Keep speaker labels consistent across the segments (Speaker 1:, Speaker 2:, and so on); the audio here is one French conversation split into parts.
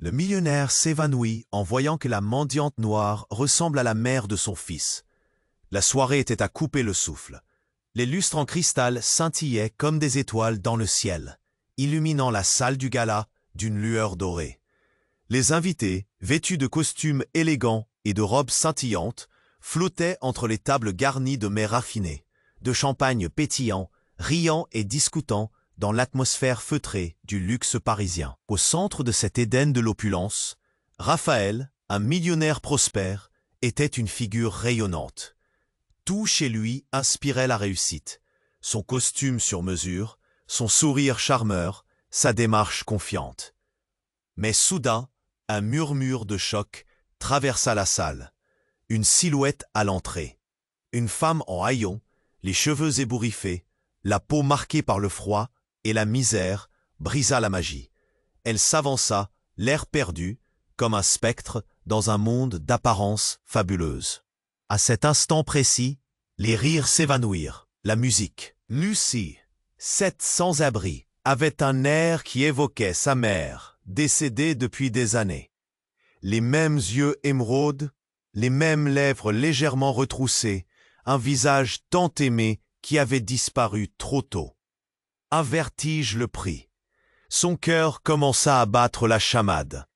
Speaker 1: Le millionnaire s'évanouit en voyant que la mendiante noire ressemble à la mère de son fils. La soirée était à couper le souffle. Les lustres en cristal scintillaient comme des étoiles dans le ciel, illuminant la salle du gala d'une lueur dorée. Les invités, vêtus de costumes élégants et de robes scintillantes, flottaient entre les tables garnies de mets raffinés, de champagne pétillant, riant et discutant dans l'atmosphère feutrée du luxe parisien. Au centre de cet Éden de l'opulence, Raphaël, un millionnaire prospère, était une figure rayonnante. Tout chez lui inspirait la réussite. Son costume sur mesure, son sourire charmeur, sa démarche confiante. Mais soudain, un murmure de choc traversa la salle. Une silhouette à l'entrée. Une femme en haillons, les cheveux ébouriffés, la peau marquée par le froid et la misère, brisa la magie. Elle s'avança, l'air perdu, comme un spectre dans un monde d'apparence fabuleuse. À cet instant précis, les rires s'évanouirent, la musique. Lucie, cette sans-abri, avait un air qui évoquait sa mère, décédée depuis des années. Les mêmes yeux émeraudes, les mêmes lèvres légèrement retroussées, un visage tant aimé qui avait disparu trop tôt. Un vertige le prit. Son cœur commença à battre la chamade.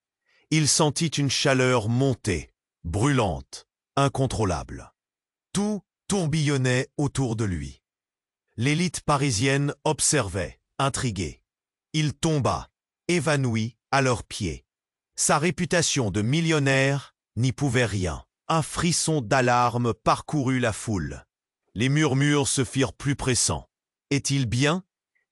Speaker 1: Il sentit une chaleur monter, brûlante, incontrôlable. Tout tourbillonnait autour de lui. L'élite parisienne observait, intriguée. Il tomba, évanoui, à leurs pieds. Sa réputation de millionnaire n'y pouvait rien. Un frisson d'alarme parcourut la foule. Les murmures se firent plus pressants. Est-il bien?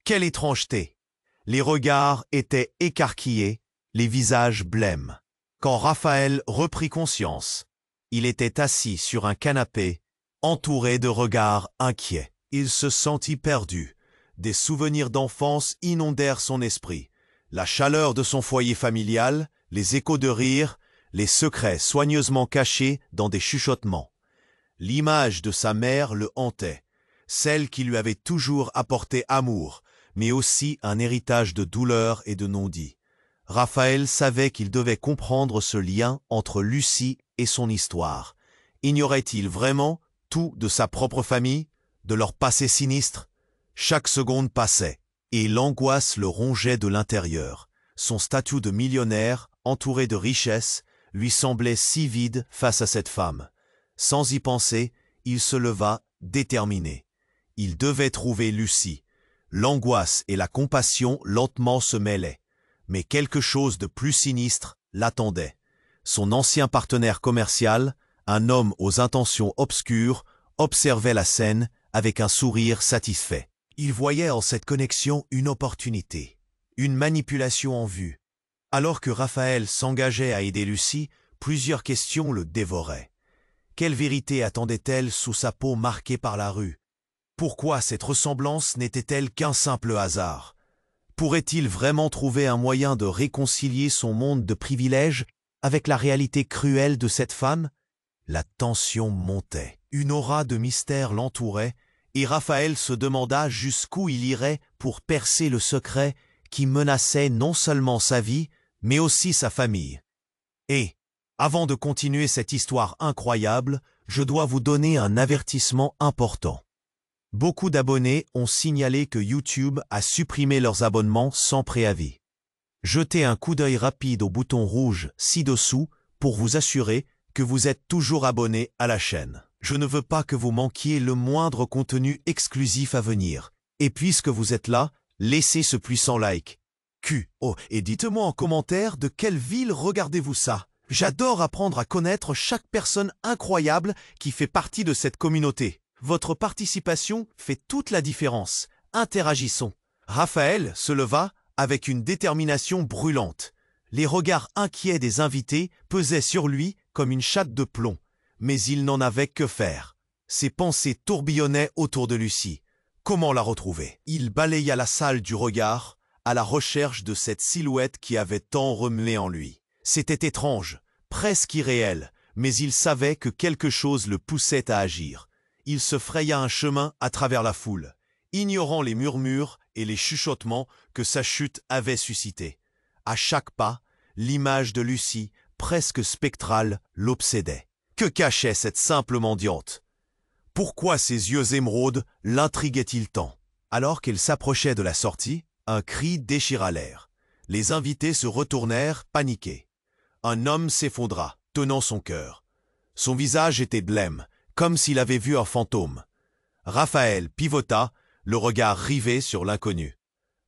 Speaker 1: Quelle étrangeté! Les regards étaient écarquillés, les visages blêmes. Quand Raphaël reprit conscience, il était assis sur un canapé, entouré de regards inquiets. Il se sentit perdu. Des souvenirs d'enfance inondèrent son esprit. La chaleur de son foyer familial, les échos de rire, les secrets soigneusement cachés dans des chuchotements. L'image de sa mère le hantait, celle qui lui avait toujours apporté amour, mais aussi un héritage de douleur et de non-dit. Raphaël savait qu'il devait comprendre ce lien entre Lucie et son histoire. Ignorait-il vraiment tout de sa propre famille, de leur passé sinistre? Chaque seconde passait, et l'angoisse le rongeait de l'intérieur. Son statut de millionnaire, entouré de richesses, lui semblait si vide face à cette femme. Sans y penser, il se leva, déterminé. Il devait trouver Lucie. L'angoisse et la compassion lentement se mêlaient. Mais quelque chose de plus sinistre l'attendait. Son ancien partenaire commercial, un homme aux intentions obscures, observait la scène avec un sourire satisfait. Il voyait en cette connexion une opportunité, une manipulation en vue. Alors que Raphaël s'engageait à aider Lucie, plusieurs questions le dévoraient. Quelle vérité attendait-elle sous sa peau marquée par la rue? Pourquoi cette ressemblance n'était-elle qu'un simple hasard? Pourrait-il vraiment trouver un moyen de réconcilier son monde de privilèges avec la réalité cruelle de cette femme? La tension montait. Une aura de mystère l'entourait, et Raphaël se demanda jusqu'où il irait pour percer le secret qui menaçait non seulement sa vie, mais aussi sa famille. Et, avant de continuer cette histoire incroyable, je dois vous donner un avertissement important. Beaucoup d'abonnés ont signalé que YouTube a supprimé leurs abonnements sans préavis. Jetez un coup d'œil rapide au bouton rouge ci-dessous pour vous assurer que vous êtes toujours abonné à la chaîne. Je ne veux pas que vous manquiez le moindre contenu exclusif à venir. Et puisque vous êtes là, laissez ce puissant like. Et dites-moi en commentaire de quelle ville regardez-vous ça. J'adore apprendre à connaître chaque personne incroyable qui fait partie de cette communauté. Votre participation fait toute la différence. Interagissons. Raphaël se leva avec une détermination brûlante. Les regards inquiets des invités pesaient sur lui comme une chape de plomb. Mais il n'en avait que faire. Ses pensées tourbillonnaient autour de Lucie. Comment la retrouver? Il balaya la salle du regard, à la recherche de cette silhouette qui avait tant remué en lui. C'était étrange, presque irréel, mais il savait que quelque chose le poussait à agir. Il se fraya un chemin à travers la foule, ignorant les murmures et les chuchotements que sa chute avait suscités. À chaque pas, L'image de Lucie, presque spectrale, l'obsédait. Que cachait cette simple mendiante? Pourquoi ses yeux émeraudes l'intriguaient-ils tant? Alors qu'elle s'approchait de la sortie, un cri déchira l'air. Les invités se retournèrent, paniqués. Un homme s'effondra, tenant son cœur. Son visage était blême, comme s'il avait vu un fantôme. Raphaël pivota, le regard rivé sur l'inconnu.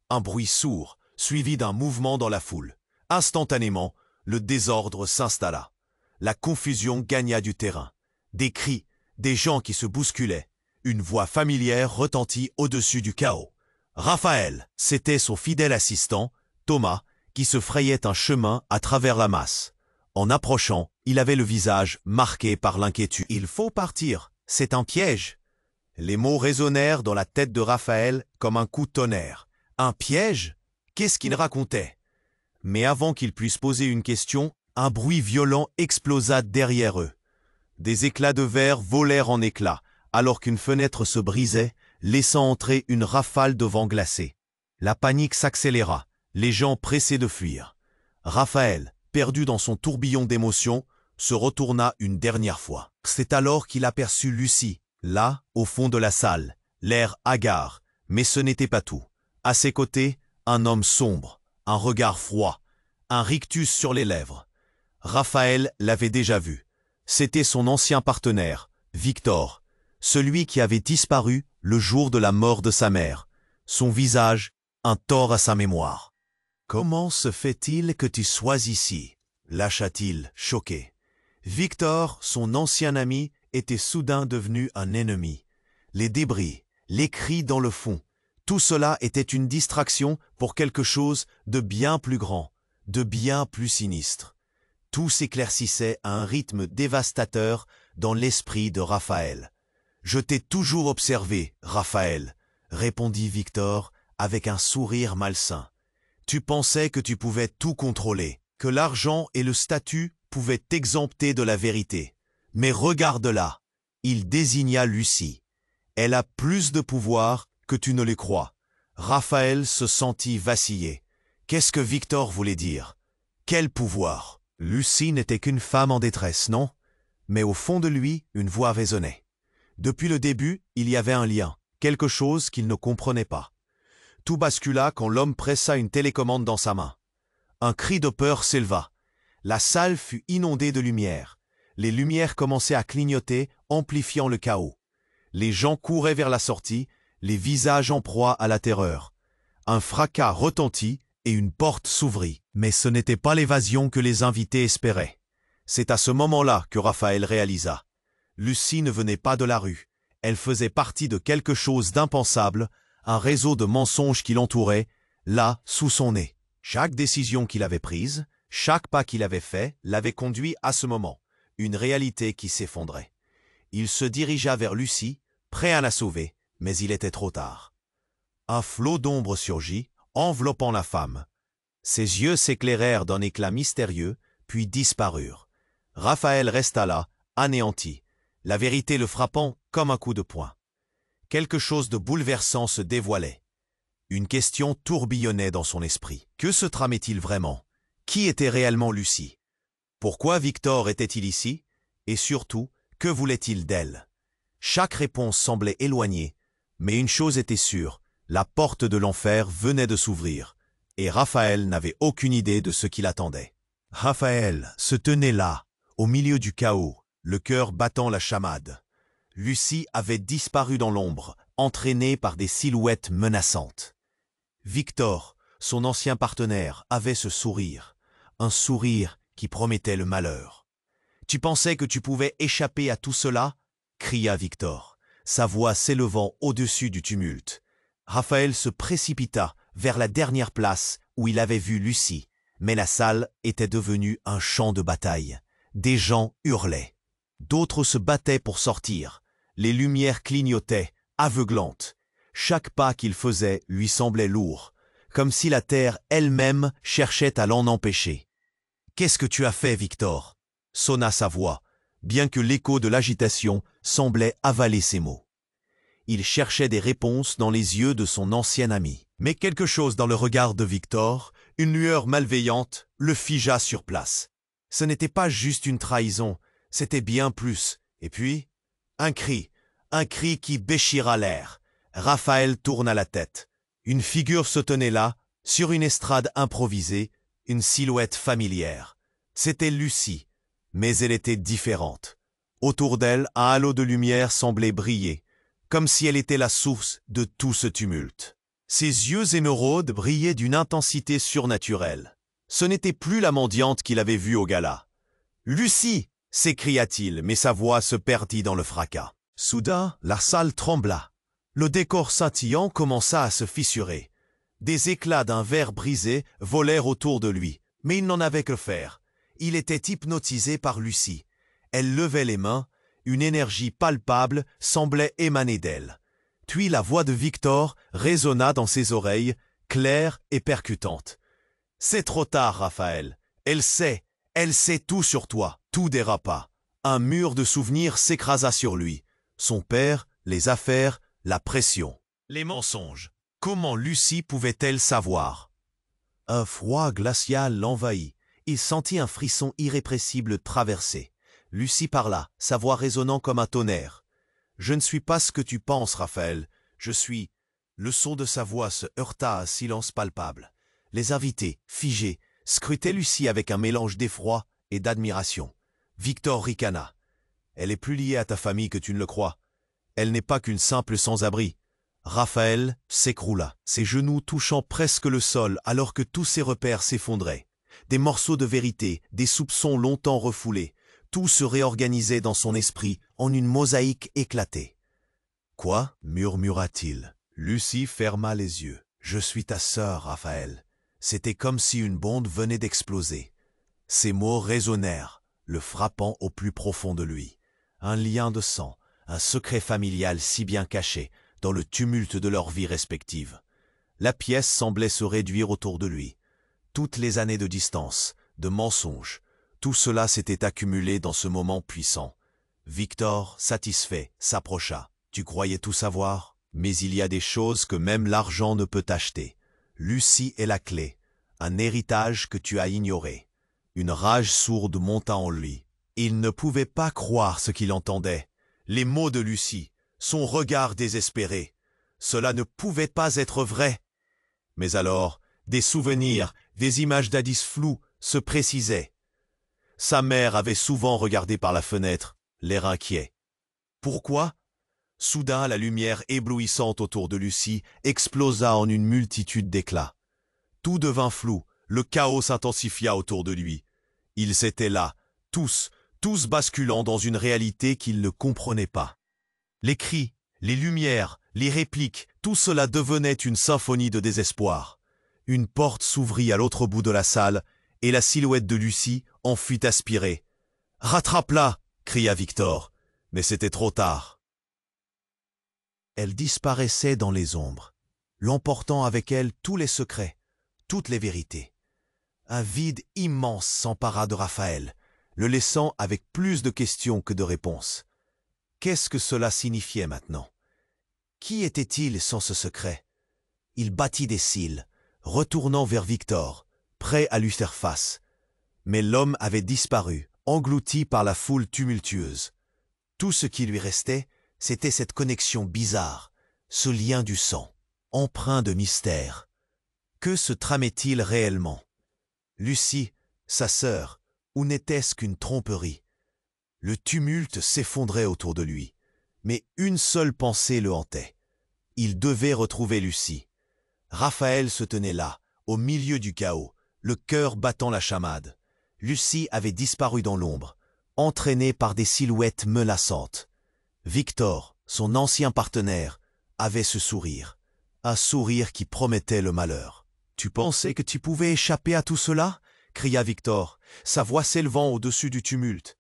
Speaker 1: Un bruit sourd, suivi d'un mouvement dans la foule. Instantanément, le désordre s'installa. La confusion gagna du terrain. Des cris, des gens qui se bousculaient. Une voix familière retentit au-dessus du chaos. Raphaël, c'était son fidèle assistant, Thomas, qui se frayait un chemin à travers la masse. En approchant, il avait le visage marqué par l'inquiétude. « Il faut partir, c'est un piège !» Les mots résonnèrent dans la tête de Raphaël comme un coup de tonnerre. Un piège? Qu'est-ce qu'il racontait? Mais avant qu'il puisse poser une question, un bruit violent explosa derrière eux. Des éclats de verre volèrent en éclats, alors qu'une fenêtre se brisait, laissant entrer une rafale de vent glacé. La panique s'accéléra, les gens pressés de fuir. Raphaël, perdu dans son tourbillon d'émotions, se retourna une dernière fois. C'est alors qu'il aperçut Lucie, là, au fond de la salle, l'air hagard, mais ce n'était pas tout. À ses côtés, un homme sombre, un regard froid, un rictus sur les lèvres. Raphaël l'avait déjà vu. C'était son ancien partenaire, Victor, celui qui avait disparu le jour de la mort de sa mère. Son visage, un tort à sa mémoire. « Comment se fait-il que tu sois ici ?» lâcha-t-il, choqué. Victor, son ancien ami, était soudain devenu un ennemi. Les débris, les cris dans le fond, tout cela était une distraction pour quelque chose de bien plus grand, de bien plus sinistre. Tout s'éclaircissait à un rythme dévastateur dans l'esprit de Raphaël. « Je t'ai toujours observé, Raphaël, » répondit Victor avec un sourire malsain. « Tu pensais que tu pouvais tout contrôler, que l'argent et le statut pouvaient t'exempter de la vérité. Mais regarde-la !» Il désigna Lucie. « Elle a plus de pouvoir que tu ne le crois. » Raphaël se sentit vaciller. Qu'est-ce que Victor voulait dire? Quel pouvoir? Lucie n'était qu'une femme en détresse, non? Mais au fond de lui, une voix résonnait. Depuis le début, il y avait un lien, quelque chose qu'il ne comprenait pas. Tout bascula quand l'homme pressa une télécommande dans sa main. Un cri de peur s'éleva. La salle fut inondée de lumière. Les lumières commençaient à clignoter, amplifiant le chaos. Les gens couraient vers la sortie, les visages en proie à la terreur. Un fracas retentit et une porte s'ouvrit. Mais ce n'était pas l'évasion que les invités espéraient. C'est à ce moment-là que Raphaël réalisa. Lucie ne venait pas de la rue. Elle faisait partie de quelque chose d'impensable, un réseau de mensonges qui l'entourait, là, sous son nez. Chaque décision qu'il avait prise, chaque pas qu'il avait fait, l'avait conduit à ce moment. Une réalité qui s'effondrait. Il se dirigea vers Lucie, prêt à la sauver, mais il était trop tard. Un flot d'ombre surgit, enveloppant la femme. Ses yeux s'éclairèrent d'un éclat mystérieux, puis disparurent. Raphaël resta là, anéanti, la vérité le frappant comme un coup de poing. Quelque chose de bouleversant se dévoilait. Une question tourbillonnait dans son esprit. Que se tramait-il vraiment? Qui était réellement Lucie? Pourquoi Victor était-il ici? Et surtout, que voulait-il d'elle? Chaque réponse semblait éloignée, mais une chose était sûre, la porte de l'enfer venait de s'ouvrir, et Raphaël n'avait aucune idée de ce qui l'attendait. Raphaël se tenait là, au milieu du chaos, le cœur battant la chamade. Lucie avait disparu dans l'ombre, entraînée par des silhouettes menaçantes. Victor, son ancien partenaire, avait ce sourire, un sourire qui promettait le malheur. « Tu pensais que tu pouvais échapper à tout cela ?» cria Victor, sa voix s'élevant au-dessus du tumulte. Raphaël se précipita vers la dernière place où il avait vu Lucie, mais la salle était devenue un champ de bataille. Des gens hurlaient. D'autres se battaient pour sortir. Les lumières clignotaient, aveuglantes. Chaque pas qu'il faisait lui semblait lourd, comme si la terre elle-même cherchait à l'en empêcher. « Qu'est-ce que tu as fait, Victor ?» sonna sa voix, bien que l'écho de l'agitation semblait avaler ses mots. Il cherchait des réponses dans les yeux de son ancien ami. Mais quelque chose dans le regard de Victor, Une lueur malveillante le figea sur place. Ce n'était pas juste une trahison, c'était bien plus. Et puis, un cri qui déchira l'air. Raphaël tourna la tête. Une figure se tenait là, sur une estrade improvisée, une silhouette familière. C'était Lucie, mais elle était différente. Autour d'elle, un halo de lumière semblait briller, comme si elle était la source de tout ce tumulte. Ses yeux émeraudes brillaient d'une intensité surnaturelle. Ce n'était plus la mendiante qu'il avait vue au gala. « Lucie !» s'écria-t-il, mais sa voix se perdit dans le fracas. Soudain, la salle trembla. Le décor scintillant commença à se fissurer. Des éclats d'un verre brisé volèrent autour de lui, mais il n'en avait que faire. Il était hypnotisé par Lucie. Elle levait les mains, une énergie palpable semblait émaner d'elle. Puis la voix de Victor résonna dans ses oreilles, claire et percutante. « C'est trop tard, Raphaël. Elle sait tout sur toi. » Tout dérapa. Un mur de souvenirs s'écrasa sur lui. Son père, les affaires, la pression. Les mensonges. Comment Lucie pouvait-elle savoir? Un froid glacial l'envahit. Il sentit un frisson irrépressible traverser. Lucie parla, sa voix résonnant comme un tonnerre. « Je ne suis pas ce que tu penses, Raphaël. Je suis... » Le son de sa voix se heurta à un silence palpable. Les invités, figés, scrutaient Lucie avec un mélange d'effroi et d'admiration. Victor ricana. « Elle est plus liée à ta famille que tu ne le crois. Elle n'est pas qu'une simple sans-abri. » Raphaël s'écroula, ses genoux touchant presque le sol alors que tous ses repères s'effondraient. Des morceaux de vérité, des soupçons longtemps refoulés, tout se réorganisait dans son esprit en une mosaïque éclatée. « Quoi ?» murmura-t-il. Lucie ferma les yeux. « Je suis ta sœur, Raphaël. » C'était comme si une bombe venait d'exploser. Ces mots résonnèrent, le frappant au plus profond de lui. Un lien de sang, un secret familial si bien caché dans le tumulte de leurs vies respectives. La pièce semblait se réduire autour de lui. Toutes les années de distance, de mensonges, tout cela s'était accumulé dans ce moment puissant. Victor, satisfait, s'approcha. « Tu croyais tout savoir? Mais il y a des choses que même l'argent ne peut acheter. Lucie est la clé, un héritage que tu as ignoré. » Une rage sourde monta en lui. Il ne pouvait pas croire ce qu'il entendait. Les mots de Lucie, son regard désespéré. Cela ne pouvait pas être vrai. Mais alors, des souvenirs, des images d'Addis floues se précisaient. Sa mère avait souvent regardé par la fenêtre, l'air inquiet. Pourquoi? Soudain, la lumière éblouissante autour de Lucie explosa en une multitude d'éclats. Tout devint flou, le chaos s'intensifia autour de lui. Ils étaient là, tous basculant dans une réalité qu'ils ne comprenaient pas. Les cris, les lumières, les répliques, tout cela devenait une symphonie de désespoir. Une porte s'ouvrit à l'autre bout de la salle, et la silhouette de Lucie en fut aspirée. « Rattrape-la » cria Victor, mais c'était trop tard. Elle disparaissait dans les ombres, l'emportant avec elle tous les secrets, toutes les vérités. Un vide immense s'empara de Raphaël, le laissant avec plus de questions que de réponses. Qu'est-ce que cela signifiait maintenant? Qui était-il sans ce secret? Il battit des cils, retournant vers Victor, prêt à lui faire face. Mais l'homme avait disparu, englouti par la foule tumultueuse. Tout ce qui lui restait, c'était cette connexion bizarre, ce lien du sang, empreint de mystère. Que se tramait-il réellement? Lucie, sa sœur, ou n'était-ce qu'une tromperie? Le tumulte s'effondrait autour de lui, mais une seule pensée le hantait. Il devait retrouver Lucie. Raphaël se tenait là, au milieu du chaos, le cœur battant la chamade. Lucie avait disparu dans l'ombre, entraînée par des silhouettes menaçantes. Victor, son ancien partenaire, avait ce sourire, un sourire qui promettait le malheur. « Tu pensais que tu pouvais échapper à tout cela ?» cria Victor, sa voix s'élevant au-dessus du tumulte.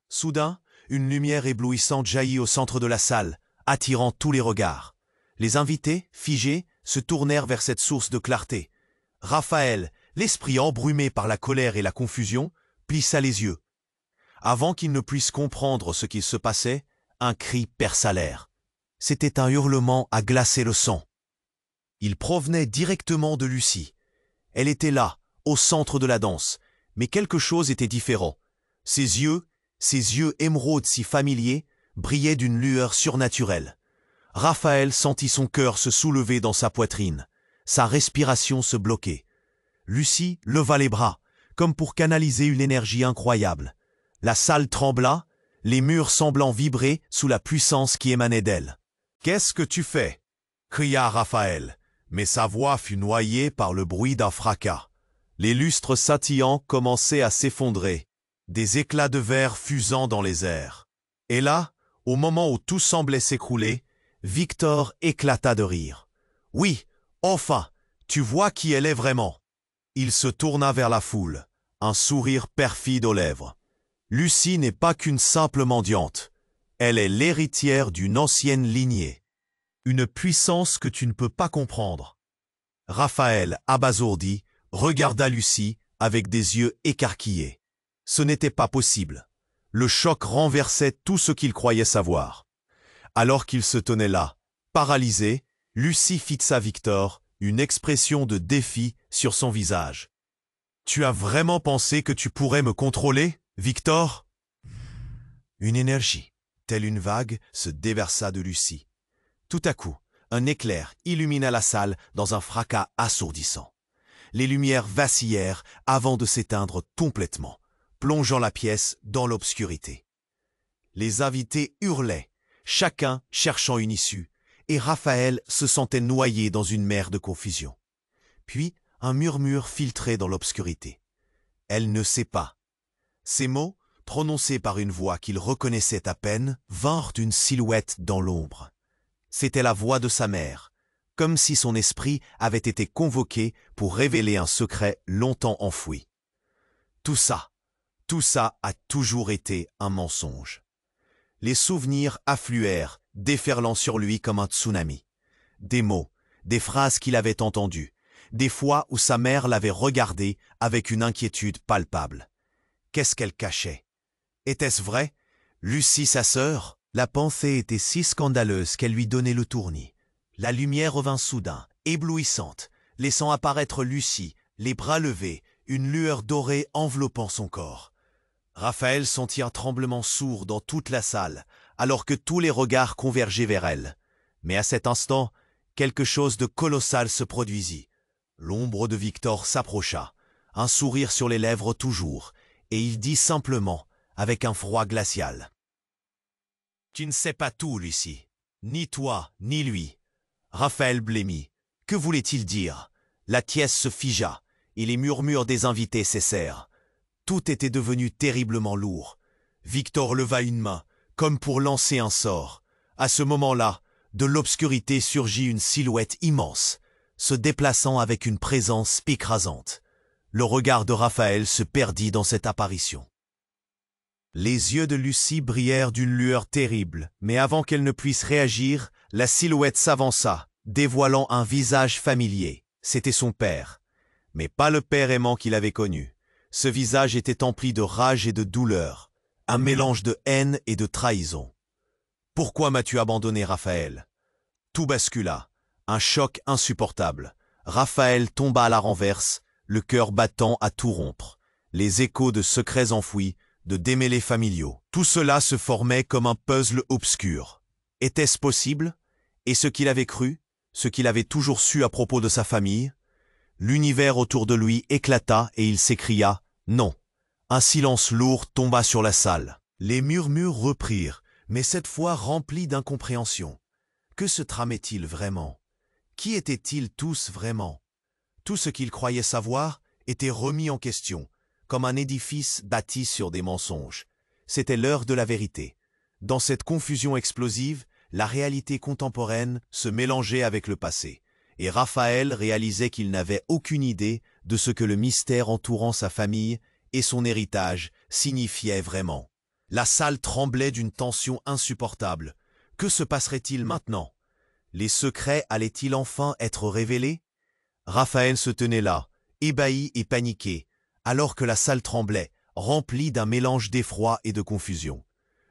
Speaker 1: Soudain, une lumière éblouissante jaillit au centre de la salle, attirant tous les regards. Les invités, figés, se tournèrent vers cette source de clarté. Raphaël, l'esprit embrumé par la colère et la confusion, plissa les yeux. Avant qu'il ne puisse comprendre ce qu'il se passait, un cri perça l'air. C'était un hurlement à glacer le sang. Il provenait directement de Lucie. Elle était là, au centre de la danse, mais quelque chose était différent. Ses yeux émeraudes si familiers, brillaient d'une lueur surnaturelle. Raphaël sentit son cœur se soulever dans sa poitrine. Sa respiration se bloquait. Lucie leva les bras, comme pour canaliser une énergie incroyable. La salle trembla, les murs semblant vibrer sous la puissance qui émanait d'elle. « Qu'est-ce que tu fais » cria Raphaël, mais sa voix fut noyée par le bruit d'un fracas. Les lustres scintillants commençaient à s'effondrer, des éclats de verre fusant dans les airs. Et là, au moment où tout semblait s'écrouler, Victor éclata de rire. « Oui, enfin, tu vois qui elle est vraiment !» Il se tourna vers la foule, un sourire perfide aux lèvres. « Lucie n'est pas qu'une simple mendiante. Elle est l'héritière d'une ancienne lignée. Une puissance que tu ne peux pas comprendre. » Raphaël, abasourdi, regarda Lucie avec des yeux écarquillés. Ce n'était pas possible. Le choc renversait tout ce qu'il croyait savoir. Alors qu'il se tenait là, paralysé, Lucie fixa Victor, une expression de défi sur son visage. « Tu as vraiment pensé que tu pourrais me contrôler, Victor ?» Une énergie, telle une vague, se déversa de Lucie. Tout à coup, un éclair illumina la salle dans un fracas assourdissant. Les lumières vacillèrent avant de s'éteindre complètement, plongeant la pièce dans l'obscurité. Les invités hurlaient, chacun cherchant une issue, et Raphaël se sentait noyé dans une mer de confusion. Puis, un murmure filtrait dans l'obscurité. « Elle ne sait pas. » Ces mots, prononcés par une voix qu'il reconnaissait à peine, vinrent d'une silhouette dans l'ombre. C'était la voix de sa mère, comme si son esprit avait été convoqué pour révéler un secret longtemps enfoui. Tout ça a toujours été un mensonge. Les souvenirs affluèrent, déferlant sur lui comme un tsunami. Des mots, des phrases qu'il avait entendues, des fois où sa mère l'avait regardé avec une inquiétude palpable. Qu'est-ce qu'elle cachait? Était-ce vrai? Lucie, sa sœur? La pensée était si scandaleuse qu'elle lui donnait le tournis. La lumière revint soudain, éblouissante, laissant apparaître Lucie, les bras levés, une lueur dorée enveloppant son corps. Raphaël sentit un tremblement sourd dans toute la salle, alors que tous les regards convergeaient vers elle. Mais à cet instant, quelque chose de colossal se produisit. L'ombre de Victor s'approcha, un sourire sur les lèvres toujours, et il dit simplement, avec un froid glacial. « Tu ne sais pas tout, Lucie. Ni toi, ni lui. » Raphaël blêmit. Que voulait-il dire? La pièce se figea, et les murmures des invités cessèrent. Tout était devenu terriblement lourd. Victor leva une main, comme pour lancer un sort. À ce moment-là, de l'obscurité surgit une silhouette immense, se déplaçant avec une présence écrasante. Le regard de Raphaël se perdit dans cette apparition. Les yeux de Lucie brillèrent d'une lueur terrible, mais avant qu'elle ne puisse réagir, la silhouette s'avança, dévoilant un visage familier. C'était son père, mais pas le père aimant qu'il avait connu. Ce visage était empli de rage et de douleur, un mélange de haine et de trahison. « Pourquoi m'as-tu abandonné, Raphaël ?» Tout bascula, un choc insupportable. Raphaël tomba à la renverse, le cœur battant à tout rompre. Les échos de secrets enfouis, de démêlés familiaux. Tout cela se formait comme un puzzle obscur. Était-ce possible? Et ce qu'il avait cru, ce qu'il avait toujours su à propos de sa famille? L'univers autour de lui éclata et il s'écria « Non ». Un silence lourd tomba sur la salle. Les murmures reprirent, mais cette fois remplis d'incompréhension. Que se tramait-il vraiment? Qui étaient-ils tous vraiment? Tout ce qu'il croyait savoir était remis en question, comme un édifice bâti sur des mensonges. C'était l'heure de la vérité. Dans cette confusion explosive, la réalité contemporaine se mélangeait avec le passé, et Raphaël réalisait qu'il n'avait aucune idée de ce que le mystère entourant sa famille et son héritage signifiait vraiment. La salle tremblait d'une tension insupportable. Que se passerait-il maintenant? Les secrets allaient-ils enfin être révélés? Raphaël se tenait là, ébahi et paniqué, alors que la salle tremblait, remplie d'un mélange d'effroi et de confusion.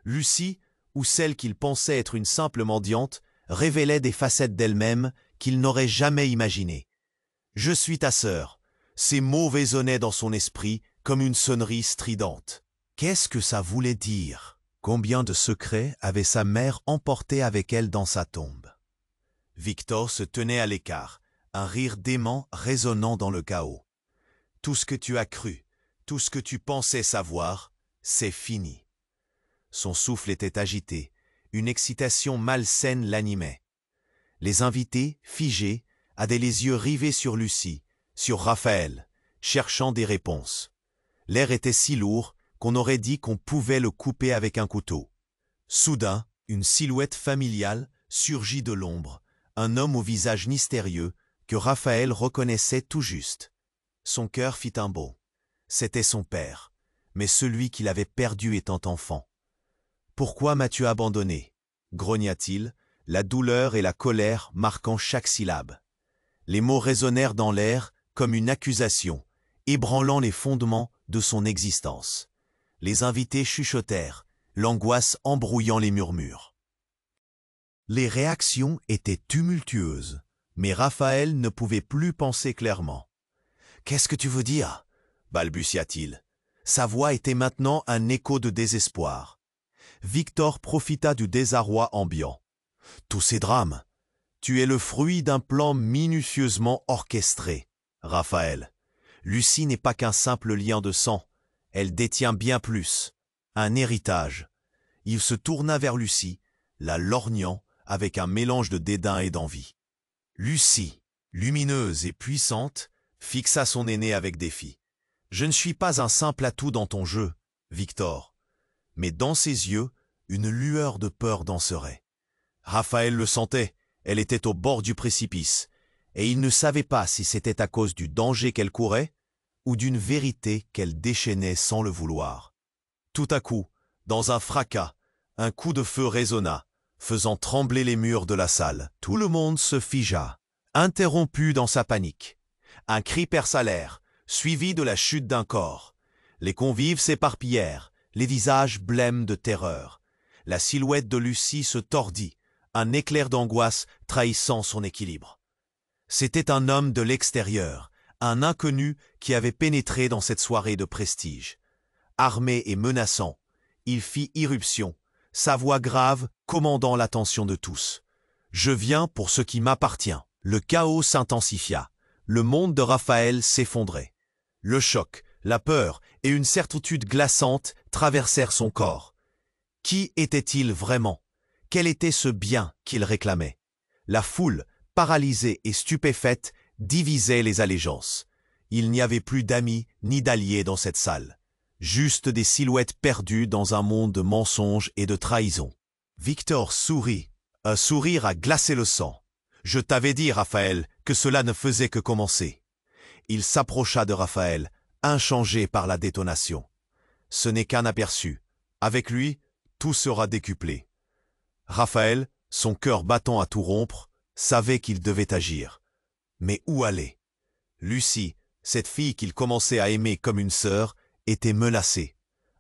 Speaker 1: Lucie, ou celle qu'il pensait être une simple mendiante, révélait des facettes d'elle-même qu'il n'aurait jamais imaginées. « Je suis ta sœur. Ces mots résonnaient dans son esprit comme une sonnerie stridente. Qu'est-ce que ça voulait dire? Combien de secrets avait sa mère emporté avec elle dans sa tombe? Victor se tenait à l'écart, un rire dément résonnant dans le chaos. Tout ce que tu as cru, tout ce que tu pensais savoir, c'est fini. Son souffle était agité, une excitation malsaine l'animait. Les invités, figés, avaient les yeux rivés sur Lucie, sur Raphaël, cherchant des réponses. L'air était si lourd qu'on aurait dit qu'on pouvait le couper avec un couteau. Soudain, une silhouette familiale surgit de l'ombre, un homme au visage mystérieux que Raphaël reconnaissait tout juste. Son cœur fit un bond. C'était son père, mais celui qu'il avait perdu étant enfant. « Pourquoi m'as-tu abandonné » grogna-t-il, la douleur et la colère marquant chaque syllabe. Les mots résonnèrent dans l'air comme une accusation, ébranlant les fondements de son existence. Les invités chuchotèrent, l'angoisse embrouillant les murmures. Les réactions étaient tumultueuses, mais Raphaël ne pouvait plus penser clairement. « Qu'est-ce que tu veux dire » balbutia-t-il. Sa voix était maintenant un écho de désespoir. Victor profita du désarroi ambiant. « Tous ces drames, tu es le fruit d'un plan minutieusement orchestré, Raphaël. Lucie n'est pas qu'un simple lien de sang, elle détient bien plus, un héritage. » Il se tourna vers Lucie, la lorgnant avec un mélange de dédain et d'envie. Lucie, lumineuse et puissante, fixa son aîné avec défi. « Je ne suis pas un simple atout dans ton jeu, Victor. » Mais dans ses yeux, une lueur de peur danserait. Raphaël le sentait, elle était au bord du précipice, et il ne savait pas si c'était à cause du danger qu'elle courait ou d'une vérité qu'elle déchaînait sans le vouloir. Tout à coup, dans un fracas, un coup de feu résonna, faisant trembler les murs de la salle. Tout le monde se figea, interrompu dans sa panique. Un cri perça l'air, suivi de la chute d'un corps. Les convives s'éparpillèrent, les visages blêmes de terreur. La silhouette de Lucie se tordit, un éclair d'angoisse trahissant son équilibre. C'était un homme de l'extérieur, un inconnu qui avait pénétré dans cette soirée de prestige. Armé et menaçant, il fit irruption, sa voix grave commandant l'attention de tous. « Je viens pour ce qui m'appartient. » Le chaos s'intensifia. Le monde de Raphaël s'effondrait. Le choc, la peur et une certitude glaçante traversèrent son corps. Qui était-il vraiment? Quel était ce bien qu'il réclamait? La foule, paralysée et stupéfaite, divisait les allégeances. Il n'y avait plus d'amis ni d'alliés dans cette salle. Juste des silhouettes perdues dans un monde de mensonges et de trahison. Victor sourit, un sourire à glacer le sang. « Je t'avais dit, Raphaël, que cela ne faisait que commencer. » Il s'approcha de Raphaël, inchangé par la détonation. « Ce n'est qu'un aperçu. Avec lui, tout sera décuplé. » Raphaël, son cœur battant à tout rompre, savait qu'il devait agir. Mais où aller? Lucie, cette fille qu'il commençait à aimer comme une sœur, était menacée.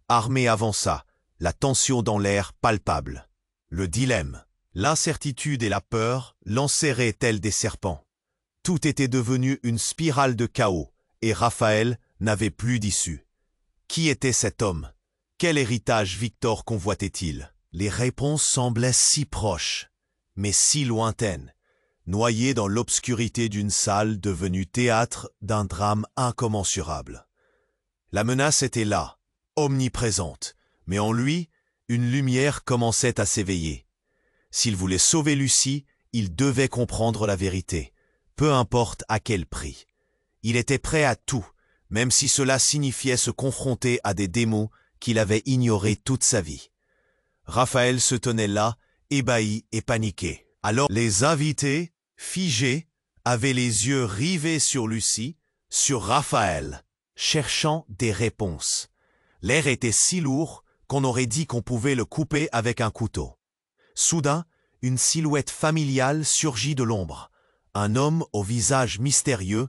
Speaker 1: Armée avança, la tension dans l'air palpable. Le dilemme, l'incertitude et la peur l'enserraient tels des serpents. Tout était devenu une spirale de chaos, et Raphaël n'avait plus d'issue. Qui était cet homme? Quel héritage Victor convoitait-il? Les réponses semblaient si proches, mais si lointaines, noyées dans l'obscurité d'une salle devenue théâtre d'un drame incommensurable. La menace était là, omniprésente, mais en lui, une lumière commençait à s'éveiller. S'il voulait sauver Lucie, il devait comprendre la vérité, peu importe à quel prix. Il était prêt à tout, même si cela signifiait se confronter à des démons qu'il avait ignorés toute sa vie. Raphaël se tenait là, ébahi et paniqué. Alors les invités, figés, avaient les yeux rivés sur Lucie, sur Raphaël, cherchant des réponses. L'air était si lourd qu'on aurait dit qu'on pouvait le couper avec un couteau. Soudain, une silhouette familiale surgit de l'ombre, un homme au visage mystérieux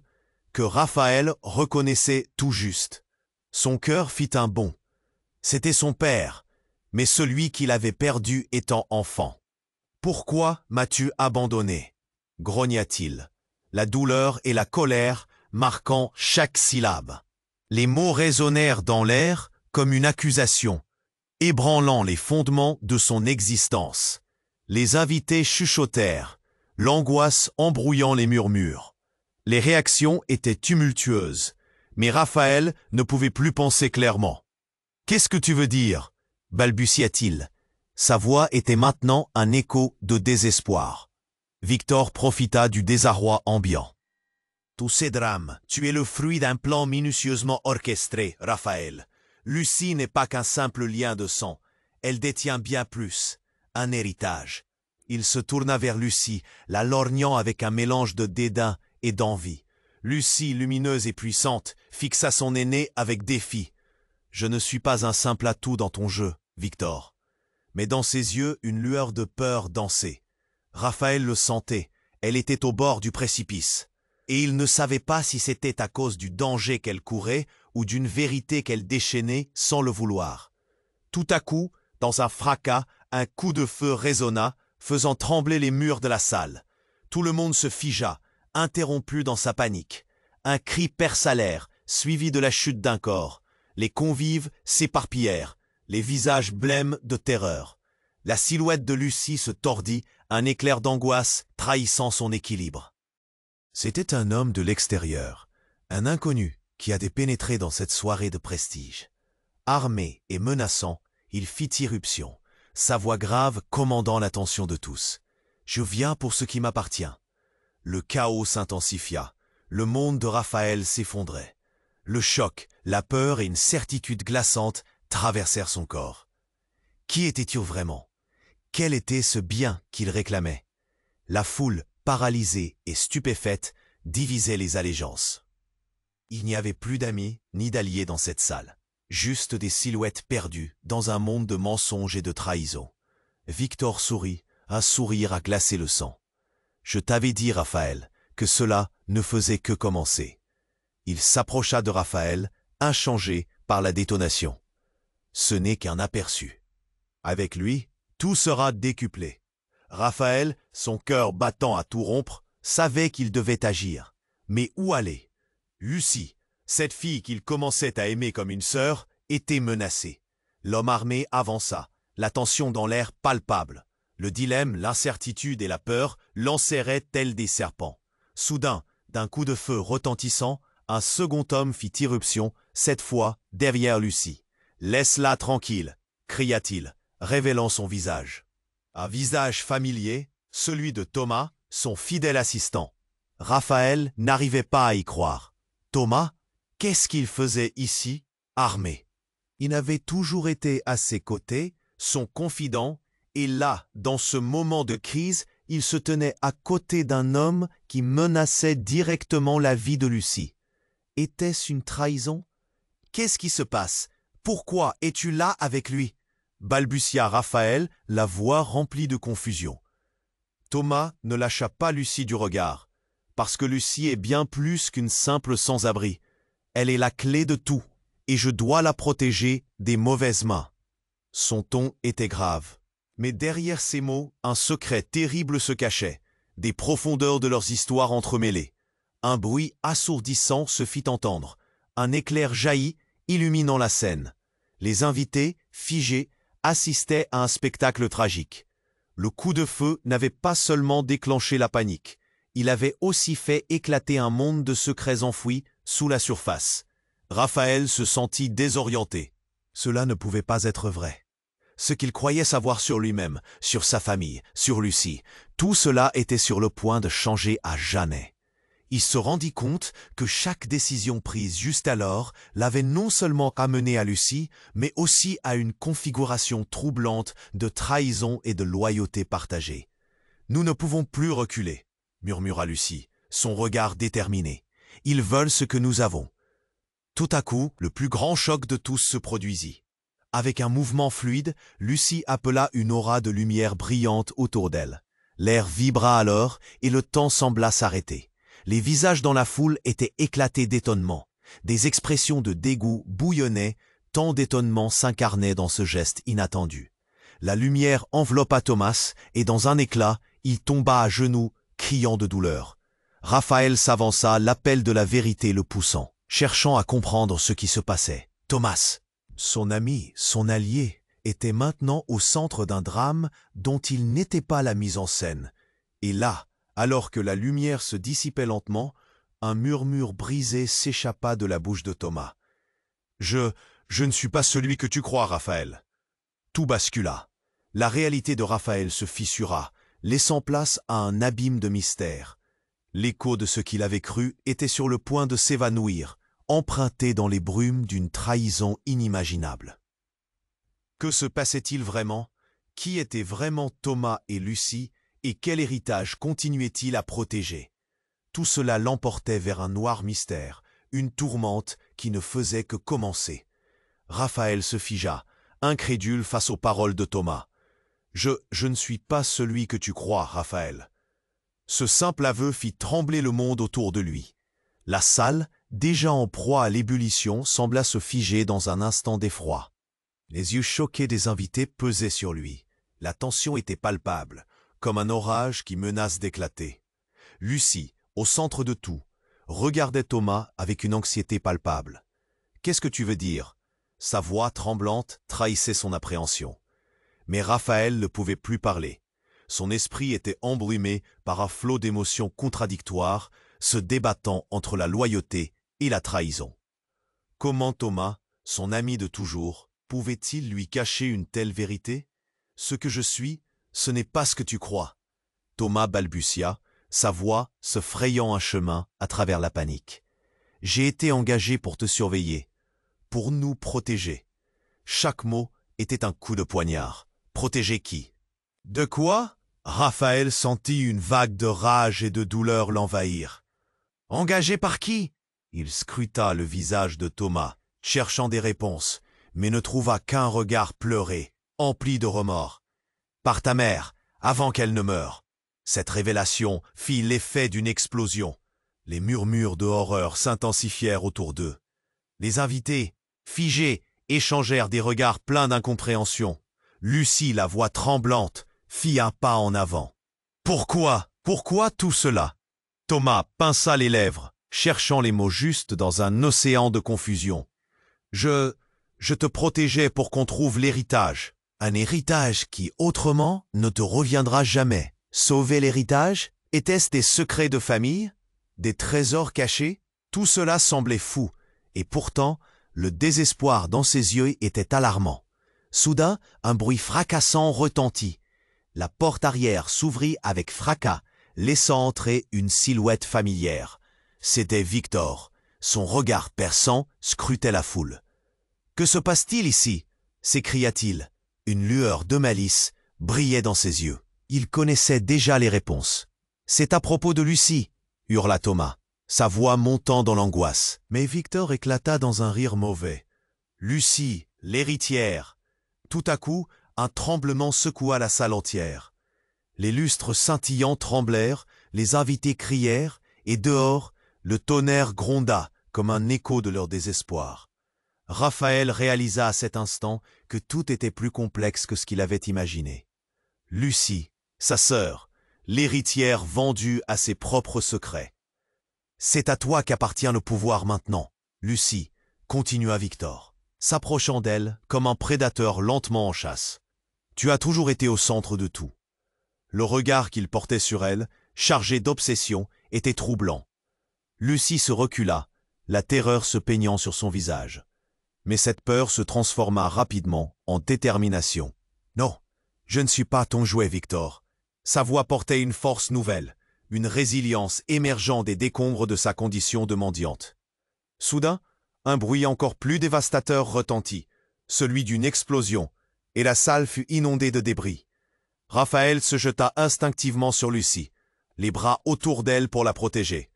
Speaker 1: que Raphaël reconnaissait tout juste. Son cœur fit un bond. C'était son père, mais celui qu'il avait perdu étant enfant. « Pourquoi m'as-tu abandonné » grogna-t-il. La douleur et la colère marquant chaque syllabe. Les mots résonnèrent dans l'air comme une accusation, ébranlant les fondements de son existence. Les invités chuchotèrent, l'angoisse embrouillant les murmures. Les réactions étaient tumultueuses, mais Raphaël ne pouvait plus penser clairement. « Qu'est-ce que tu veux dire ?» balbutia-t-il. Sa voix était maintenant un écho de désespoir. Victor profita du désarroi ambiant. « Tous ces drames, tu es le fruit d'un plan minutieusement orchestré, Raphaël. Lucie n'est pas qu'un simple lien de sang. Elle détient bien plus, un héritage. » Il se tourna vers Lucie, la lorgnant avec un mélange de dédain et d'envie. Lucie, lumineuse et puissante, fixa son aîné avec défi. « Je ne suis pas un simple atout dans ton jeu, Victor. » Mais dans ses yeux, une lueur de peur dansait. Raphaël le sentait, elle était au bord du précipice. Et il ne savait pas si c'était à cause du danger qu'elle courait ou d'une vérité qu'elle déchaînait sans le vouloir. Tout à coup, dans un fracas, un coup de feu résonna, faisant trembler les murs de la salle. Tout le monde se figea, interrompu dans sa panique. Un cri perça l'air, suivi de la chute d'un corps. Les convives s'éparpillèrent, les visages blêmes de terreur. La silhouette de Lucie se tordit, un éclair d'angoisse trahissant son équilibre. C'était un homme de l'extérieur, un inconnu qui avait pénétré dans cette soirée de prestige. Armé et menaçant, il fit irruption, sa voix grave commandant l'attention de tous. « Je viens pour ce qui m'appartient. » Le chaos s'intensifia, le monde de Raphaël s'effondrait. Le choc, la peur et une certitude glaçante traversèrent son corps. Qui était-il vraiment? Quel était ce bien qu'il réclamait? La foule, paralysée et stupéfaite, divisait les allégeances. Il n'y avait plus d'amis ni d'alliés dans cette salle, juste des silhouettes perdues dans un monde de mensonges et de trahison. Victor sourit, un sourire à glacer le sang. « Je t'avais dit, Raphaël, que cela ne faisait que commencer. » Il s'approcha de Raphaël, inchangé par la détonation. Ce n'est qu'un aperçu. Avec lui, tout sera décuplé. Raphaël, son cœur battant à tout rompre, savait qu'il devait agir. Mais où aller? Lucie, cette fille qu'il commençait à aimer comme une sœur, était menacée. L'homme armé avança, la tension dans l'air palpable. Le dilemme, l'incertitude et la peur l'enserraient tels des serpents. Soudain, d'un coup de feu retentissant, un second homme fit irruption, cette fois derrière Lucie. « Laisse-la tranquille !» cria-t-il, révélant son visage. Un visage familier, celui de Thomas, son fidèle assistant. Raphaël n'arrivait pas à y croire. Thomas, qu'est-ce qu'il faisait ici, armé? Il avait toujours été à ses côtés, son confident, et là, dans ce moment de crise, il se tenait à côté d'un homme qui menaçait directement la vie de Lucie. Était-ce une trahison? Qu'est-ce qui se passe? Pourquoi es-tu là avec lui? Balbutia Raphaël, la voix remplie de confusion. Thomas ne lâcha pas Lucie du regard, parce que Lucie est bien plus qu'une simple sans-abri. Elle est la clé de tout, et je dois la protéger des mauvaises mains. Son ton était grave, mais derrière ces mots, un secret terrible se cachait, des profondeurs de leurs histoires entremêlées. Un bruit assourdissant se fit entendre, un éclair jaillit, illuminant la scène. Les invités, figés, assistaient à un spectacle tragique. Le coup de feu n'avait pas seulement déclenché la panique, il avait aussi fait éclater un monde de secrets enfouis sous la surface. Raphaël se sentit désorienté. Cela ne pouvait pas être vrai. Ce qu'il croyait savoir sur lui-même, sur sa famille, sur Lucie, tout cela était sur le point de changer à jamais. Il se rendit compte que chaque décision prise juste alors l'avait non seulement amené à Lucie, mais aussi à une configuration troublante de trahison et de loyauté partagée. « Nous ne pouvons plus reculer », murmura Lucie, son regard déterminé. « Ils veulent ce que nous avons. » Tout à coup, le plus grand choc de tous se produisit. Avec un mouvement fluide, Lucie appela une aura de lumière brillante autour d'elle. L'air vibra alors et le temps sembla s'arrêter. Les visages dans la foule étaient éclatés d'étonnement. Des expressions de dégoût bouillonnaient, tant d'étonnement s'incarnait dans ce geste inattendu. La lumière enveloppa Thomas et dans un éclat, il tomba à genoux, criant de douleur. Raphaël s'avança, l'appel de la vérité le poussant, cherchant à comprendre ce qui se passait. Thomas, son ami, son allié, était maintenant au centre d'un drame dont il n'était pas la mise en scène. Et là, alors que la lumière se dissipait lentement, un murmure brisé s'échappa de la bouche de Thomas. « Je ne suis pas celui que tu crois, Raphaël. » Tout bascula. La réalité de Raphaël se fissura, laissant place à un abîme de mystère. L'écho de ce qu'il avait cru était sur le point de s'évanouir, emprunté dans les brumes d'une trahison inimaginable. Que se passait-il vraiment? Qui étaient vraiment Thomas et Lucie, et quel héritage continuait-il à protéger? Tout cela l'emportait vers un noir mystère, une tourmente qui ne faisait que commencer. Raphaël se figea, incrédule face aux paroles de Thomas. « Je ne suis pas celui que tu crois, Raphaël. » Ce simple aveu fit trembler le monde autour de lui. La salle, déjà en proie à l'ébullition, sembla se figer dans un instant d'effroi. Les yeux choqués des invités pesaient sur lui. La tension était palpable, comme un orage qui menace d'éclater. Lucie, au centre de tout, regardait Thomas avec une anxiété palpable. « Qu'est-ce que tu veux dire ?» Sa voix tremblante trahissait son appréhension. Mais Raphaël ne pouvait plus parler. Son esprit était embrumé par un flot d'émotions contradictoires, se débattant entre la loyauté et la trahison. Comment Thomas, son ami de toujours, pouvait-il lui cacher une telle vérité? « Ce que je suis, ce n'est pas ce que tu crois. » Thomas balbutia, sa voix se frayant un chemin à travers la panique. « J'ai été engagé pour te surveiller, pour nous protéger. » Chaque mot était un coup de poignard. Protéger qui? De quoi? Raphaël sentit une vague de rage et de douleur l'envahir. Engagé par qui? Il scruta le visage de Thomas, cherchant des réponses, mais ne trouva qu'un regard pleuré, empli de remords. Par ta mère, avant qu'elle ne meure. Cette révélation fit l'effet d'une explosion. Les murmures de horreur s'intensifièrent autour d'eux. Les invités, figés, échangèrent des regards pleins d'incompréhension. Lucie, la voix tremblante, fit un pas en avant. « Pourquoi? Pourquoi tout cela ?» Thomas pinça les lèvres, cherchant les mots justes dans un océan de confusion. « Je te protégeais pour qu'on trouve l'héritage. Un héritage qui, autrement, ne te reviendra jamais. Sauver l'héritage? Était-ce des secrets de famille? Des trésors cachés? » Tout cela semblait fou, et pourtant, le désespoir dans ses yeux était alarmant. Soudain, un bruit fracassant retentit. La porte arrière s'ouvrit avec fracas, laissant entrer une silhouette familière. C'était Victor. Son regard perçant scrutait la foule. « Que se passe-t-il ici ?» s'écria-t-il. Une lueur de malice brillait dans ses yeux. Il connaissait déjà les réponses. « C'est à propos de Lucie !» hurla Thomas, sa voix montant dans l'angoisse. Mais Victor éclata dans un rire mauvais. « Lucie, l'héritière !» Tout à coup, un tremblement secoua la salle entière. Les lustres scintillants tremblèrent, les invités crièrent, et dehors, le tonnerre gronda comme un écho de leur désespoir. Raphaël réalisa à cet instant que tout était plus complexe que ce qu'il avait imaginé. Lucie, sa sœur, l'héritière vendue à ses propres secrets. « C'est à toi qu'appartient le pouvoir maintenant, Lucie, » continua Victor, s'approchant d'elle comme un prédateur lentement en chasse. « Tu as toujours été au centre de tout. » Le regard qu'il portait sur elle, chargé d'obsession, était troublant. Lucie se recula, la terreur se peignant sur son visage. Mais cette peur se transforma rapidement en détermination. « Non, je ne suis pas ton jouet, Victor. » Sa voix portait une force nouvelle, une résilience émergeant des décombres de sa condition de mendiante. Soudain, un bruit encore plus dévastateur retentit, celui d'une explosion, et la salle fut inondée de débris. Raphaël se jeta instinctivement sur Lucie, les bras autour d'elle pour la protéger.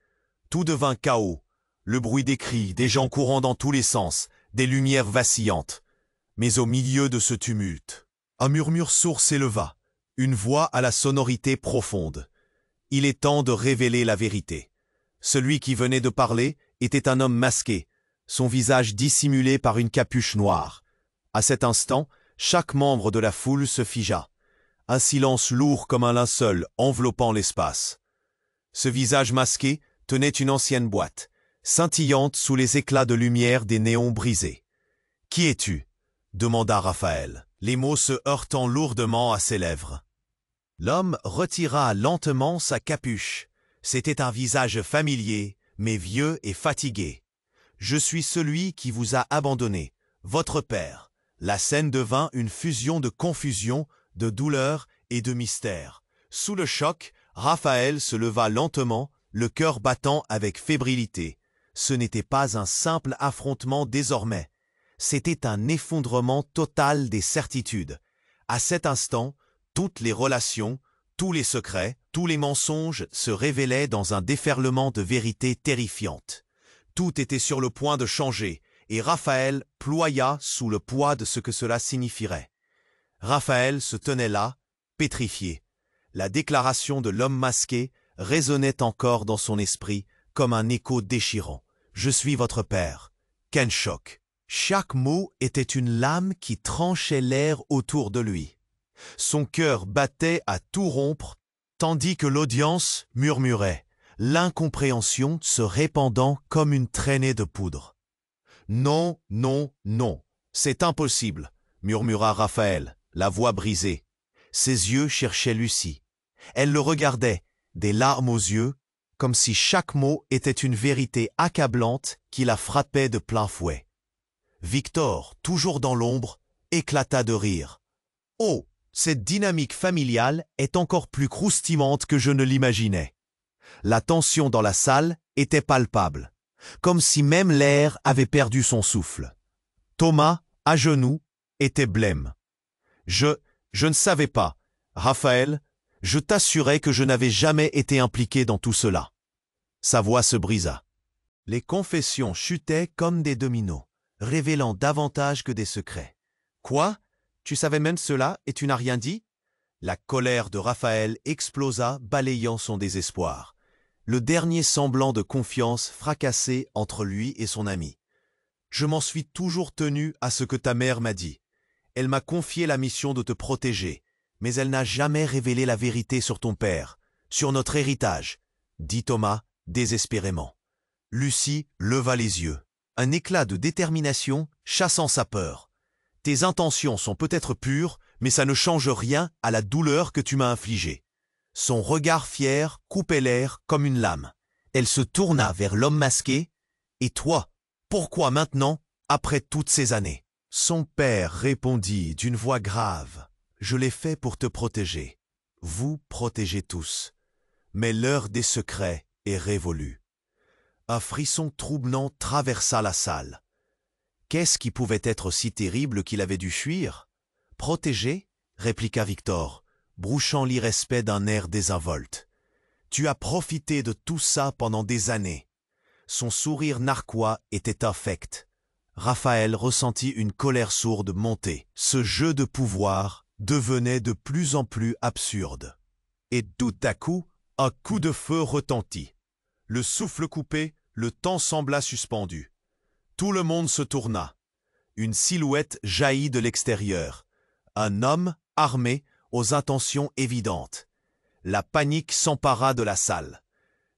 Speaker 1: Tout devint chaos, le bruit des cris, des gens courant dans tous les sens, des lumières vacillantes. Mais au milieu de ce tumulte, un murmure sourd s'éleva, une voix à la sonorité profonde. Il est temps de révéler la vérité. Celui qui venait de parler était un homme masqué, son visage dissimulé par une capuche noire. À cet instant, chaque membre de la foule se figea, un silence lourd comme un linceul enveloppant l'espace. Ce visage masqué tenait une ancienne boîte, scintillante sous les éclats de lumière des néons brisés. « Qui es-tu » demanda Raphaël, les mots se heurtant lourdement à ses lèvres. L'homme retira lentement sa capuche. C'était un visage familier, mais vieux et fatigué. « Je suis celui qui vous a abandonné, votre père. » La scène devint une fusion de confusion, de douleur et de mystère. Sous le choc, Raphaël se leva lentement, le cœur battant avec fébrilité. Ce n'était pas un simple affrontement désormais. C'était un effondrement total des certitudes. À cet instant, toutes les relations, tous les secrets, tous les mensonges se révélaient dans un déferlement de vérité terrifiante. Tout était sur le point de changer, et Raphaël ploya sous le poids de ce que cela signifierait. Raphaël se tenait là, pétrifié. La déclaration de l'homme masqué résonnait encore dans son esprit comme un écho déchirant. « Je suis votre père. » Quel choc! Chaque mot était une lame qui tranchait l'air autour de lui. Son cœur battait à tout rompre, tandis que l'audience murmurait, l'incompréhension se répandant comme une traînée de poudre. « Non, non, non, c'est impossible » murmura Raphaël, la voix brisée. Ses yeux cherchaient Lucie. Elle le regardait, des larmes aux yeux, comme si chaque mot était une vérité accablante qui la frappait de plein fouet. Victor, toujours dans l'ombre, éclata de rire. « Oh, cette dynamique familiale est encore plus croustillante que je ne l'imaginais. » La tension dans la salle était palpable, comme si même l'air avait perdu son souffle. Thomas, à genoux, était blême. « Je ne savais pas, Raphaël, je t'assurais que je n'avais jamais été impliqué dans tout cela. » Sa voix se brisa. Les confessions chutaient comme des dominos, révélant davantage que des secrets. « Quoi? Tu savais même cela et tu n'as rien dit ?» La colère de Raphaël explosa, balayant son désespoir. Le dernier semblant de confiance fracassé entre lui et son ami. « Je m'en suis toujours tenu à ce que ta mère m'a dit. Elle m'a confié la mission de te protéger, mais elle n'a jamais révélé la vérité sur ton père, sur notre héritage, » dit Thomas désespérément. Lucie leva les yeux, un éclat de détermination chassant sa peur. « Tes intentions sont peut-être pures, mais ça ne change rien à la douleur que tu m'as infligée. » Son regard fier coupait l'air comme une lame. Elle se tourna vers l'homme masqué. « Et toi, pourquoi maintenant, après toutes ces années ?» Son père répondit d'une voix grave. « Je l'ai fait pour te protéger. Vous protégez tous. Mais l'heure des secrets est révolue. » Un frisson troublant traversa la salle. Qu'est-ce qui pouvait être si terrible qu'il avait dû fuir? « Protéger ?» répliqua Victor, brouchant l'irrespect d'un air désinvolte. « Tu as profité de tout ça pendant des années. » Son sourire narquois était infect. Raphaël ressentit une colère sourde monter. Ce jeu de pouvoir devenait de plus en plus absurde. Et tout à coup, un coup de feu retentit. Le souffle coupé, le temps sembla suspendu. Tout le monde se tourna. Une silhouette jaillit de l'extérieur. Un homme armé aux intentions évidentes. La panique s'empara de la salle.